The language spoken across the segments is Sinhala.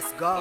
let's go.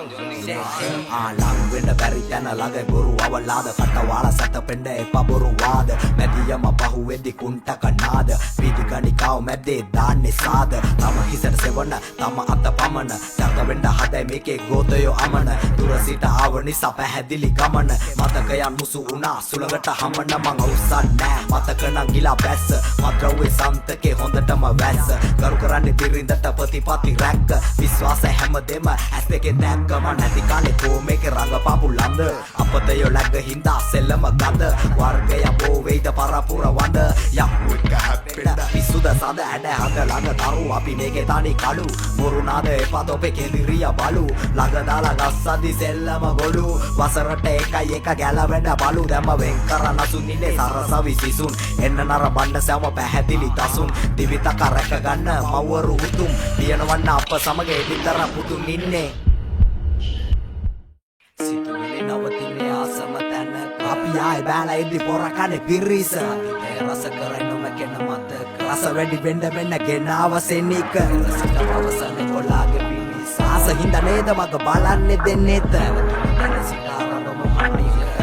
Lang වෙන්න බැරි තැන ළඟ බොරු අවලාද කටවාල සැතපෙන්න එපා බොරු වාද මැදියම පහුවෙද්දි කුන්ට කනාද පීති ගණිකාව මැද්දේ දාන්නේ සාද තම හිසට සෙවන තම අත පමන තරක වෙන්න හදයි මේකේ ගෝතයෝ අමන දුර සිට ආව නිසා පැහැදිලි ගමන මතකයන් මුසු වුණා සුළඟට හමන මං අවසන් නෑ මතක නම් ගිලා බැස්ස මද්‍රව්වේ සන්තකේ හොඳටම වැස්ස කරු කරන්නේ බිරිඳට ප්‍රතිපත්ති රැක්ක විශ්වාස හැමදෙම ඇස් දෙකේ දැක්ක මම නැති කාලේ කොමේක රඟපාපු ලඳ අපතයෝ läග හින්දා සෙල්ලම ගඳ වර්ගය බෝ වේද පරපුර වඳ යක්කු එක හැප්පෙන්න පිසුද සඳ ඇඩ හඳ ළඟ තරු අපි මේකේ තනි කළු මුරුනාද එපා තොපේ කෙඳිරිය බලු ළඟ දාලා ගස්සදි සෙල්ලම ගොළු වසරට එකයි එක ගැලවෙන්න බලු දැම්ම වෙන් කරන සුනිනේ සරසවි සිසුන් එන්න නර බණ්ඩ සෑම පැහැදිලි තසුන් දිවිතක රැක ගන්න මවරු උතුම් පියනවන්න අප සමග එදිතර පුතුන් ඉන්නේ සිතුවිලි නවතින්නේ ආසම තැන අපි ආයි බෑලා ඉදි පොර කනේ පිරිස රස කරයි නොමකෙන මතක රස වැඩි වෙන්න ගෙනාව සෙනික රසිත අවසන් කොලාගේ පිරිස ආස හින්දා නේද මග බලන්නේ දෙන්නේත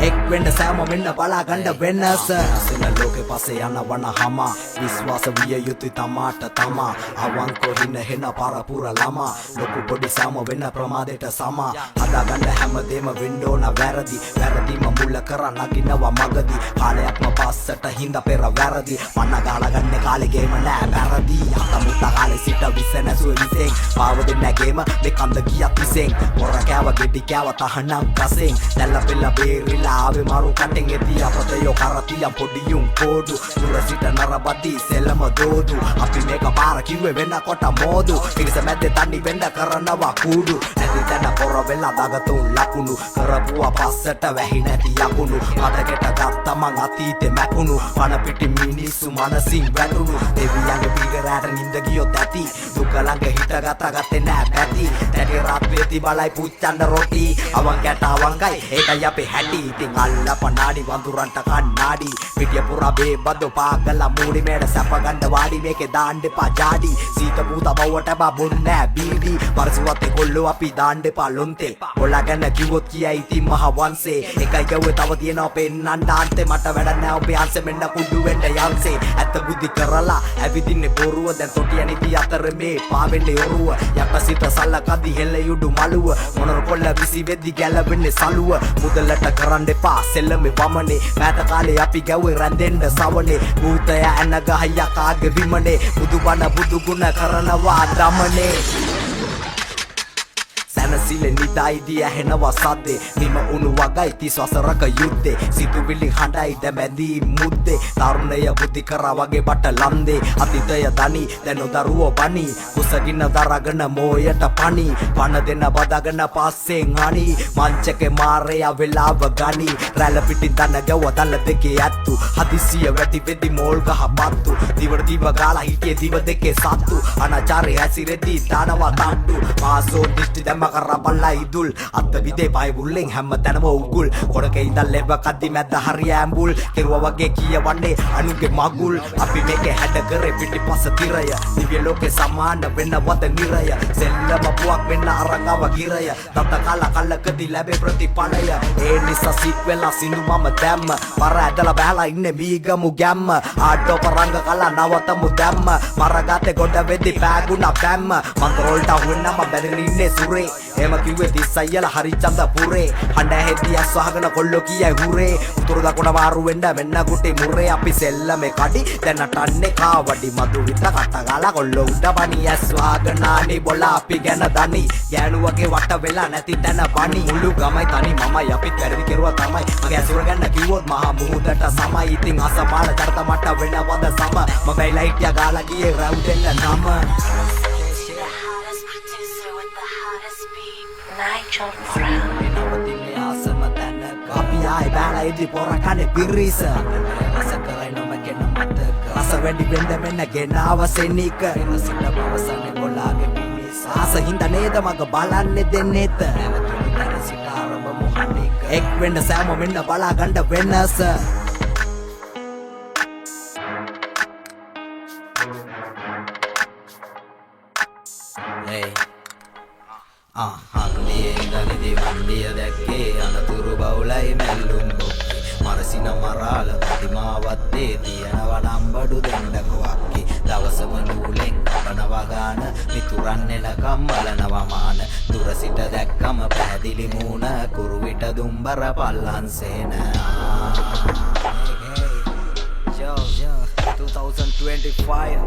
එක් වෙන්න සෑම වෙන්න බලා ගන්න වෙනස අසල ලෝකේ පස්සේ යන වන හම විශ්වාස විය යුතුයි තමාට තමා අවංකෝ හින හෙන පරපුර ළමා ලොකු පොඩි සම වෙන්න ප්‍රමාදයට සම හදා ගන්න හැමදේම වෙන්න ඕන වැරදි වැරදිම මුල කර නගිනවා මගදී කාලයක්ම පස්සට හින්දා පෙර වැරදි මන්න ගාලා ගන්න කාලේ ගේම නෑ වැරදි අතමුත කාලේ සිට විසන සුවිසෙන් පාව දෙන්න ගේම මේ කන්ද ගියත් විසෙන් පොර කෑව ගෙඩි කෑව තහනම් කසෙන් දැල්ල පෙල්ල බේරිලා ආවේ මාරු කටෙන් එදී අපතයෝ කරතිය පොඩියුම් කෝඩු දුර සිට නරබදී සෙල්ලම දෝදු අපි මේක පාර කිව්වේ වෙන්න කොට මෝදු පිරිස මැද්දේ තනි වෙන්න කරනවා කුඩු නැති තැන පොර වෙලා දගතුන් ලකුණු කරපුවා පස්සට වැහි නැති යකුණු මතකෙට ගත්ත මං අතීතේ මැකුණු පන පිටි මිනිස්සු මනසින් වැටුණු දෙවියන්ගේ පිටරට නිඳ ගියොත් ඇති දුක ළඟ හිටගත ගත්තේ නෑ පැති දැඩි රාත්‍රියේදී බලයි පුච්චන්න රොටි අවන් කැට අවංගයි ඒකයි අපේ හැටි ඉතින් අල්ල පනාඩි වඳුරන්ට කන්නාඩි පිටිය පුරා බේබද්දෝ පාගල මූඩි මේඩ සැප ගන්න වාඩි මේකේ දාන්න එපා ජාඩි සීත පුත බව්වට බබොන් නෑ බීඩි පරිසුවත් කොල්ලෝ අපි දාන්න එපා ලොන්තේ ඔලා ගැන කිව්වොත් කියයි ඉතින් මහ වංශේ එකයි ගව්වේ තව තියෙනවා පෙන්නන්න ආන්තේ මට වැඩ නෑ ඔබේ අංශෙ මෙන්න කුඩු වෙන්න යන්සේ ඇත්ත බුද්ධි කරලා ඇවිදින්නේ බොරුව දැන් තොටිය නිදි අතර මේ පාවෙන්නේ ඔරුව යකසිත සල්ලකදි හෙල්ල යුඩු මලුව මොනර කොල්ල විසි වෙද්දි ගැලවෙන්නේ සලුව මුදලට කරන්න එපා සෙල්ලමේ වමනේ මෑත කාලේ අපි ගැව්වේ රැඳෙන්න සවනේ භූතය ඇන ගහ යකාගේ විමනේ බුදුබණ බුදු ගුණ කරනවා දමනේ සැනසිලෙ නිදායිදී ඇහෙනවා සද්දේ නිම උණු වගයි 30 වසරක යුද්ධේ සිතුවිලි හඬයි දැමැදී මුද්දේ තරුණය බුද්ධි කරා වගේ බට ලන්දේ අතීතය දනි දැන් දරුවෝ බනි කුසගින්න දරගෙන මෝයට පනි පන දෙන බදාගෙන පස්සෙන් අනි මංචකේ මාරයා වෙලාව ගනි රැළ පිටින් දන ගැව දල දෙකේ ඇත්තු හදිසිය වැඩි වෙදි මෝල් ගහ පත්තු දිවර දිව ගාලා හිටියේ දිව දෙකේ සත්තු අනාචාරය ඇසිරෙදී දානවා තට්ටු මාසෝ දිස්ටි දැම්ම කරපල්ලා ඉදුල් අත්ත විදේ පයි බුල්ලෙන් හැම තැනම උගුල් කොඩකේ ඉඳන් ලෙබ කද්දි මැද්ද හරිය ඇඹුල් කෙරුවා වගේ කියවන්නේ අනුගේ මගුල් අපි මේකේ හැඩ කරේ පිටිපස්ස තිරය දිව්‍ය ලෝකේ සමාන වෙන්නවද නිරය සෙල්ලම පුවක් වෙන්න අරංගව ගිරය දත කල කලකදී ලැබේ ප්‍රතිඵලය ඒ නිසා සිත් වෙලා සිඳු මම දැම්ම පර ඇදලා බහලා ඉන්නේ මීගමු ගැම්ම ආටෝ පරංග කලා නවතමු දැම්ම මරගතේ ගොඩ වෙද්දි පෑගුණා බැම්ම මන්ත්‍රෝල්ට වෙන්නම බැදගෙන ඉන්නේ සුරේ එම කිව්වේ දිස්සයියල හරි චන්ද පුරේ හඬ හෙද්දි අස්වහගෙන කොල්ලෝ කියයි හුරේ උතුරු දකුණ වාරු වෙන්න වෙන්න කුටි මුරේ අපි සෙල්ලමේ කඩි දැන් නටන්නේ කාවඩි මදු විත කට ගාලා කොල්ලෝ උඩ බණි ඇස්වාගනානි බොලා අපි ගැන දනි ගෑනුවගේ වට වෙලා නැති තැන බණි මුළු ගමයි තනි මමයි අපිත් වැරදි කෙරුවා තමයි මගේ ඇසුර ගන්න කිව්වොත් මහා මුහුදට සමයි ඉතින් අසමාන චරිත මට වෙනවද සම මම ලයිට්ය ගාලා ගියේ රව් දෙන්න නම Nigel Brown. අපි ආයි බෑලා ඉදි පොර කනේ පිරිස රස කරයි නොමකෙන මතක රස වැඩි වෙන්න ගෙනාව සෙනික රසිත අවසන් කොලාගේ පිරිස ආස හින්දා නේද මග බලන්නේ දෙන්නේත රසිත ආරම්භ මොහොතේක එක් වෙන්න සෑම වෙන්න බලා ගන්න වෙනස hey හන්දියේ ඉඳලිදි වන්දිය දැක්කේ අනතුරු බවුලයි මැල්ලුම් බොක්කේ මරසින මරාල ප්‍රතිමාවත්තේ තියෙනව නම්බඩු දෙන්නකවක්කි දවසම නූලෙන් කපනවා ගාන මිතුරන් එනකම් බලනවා මාන දුර සිට දැක්කම පැහැදිලි මූණ කුරුවිට දුම්බර පල්ලන් සේන Yo, 2025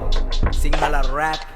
Sinhala rap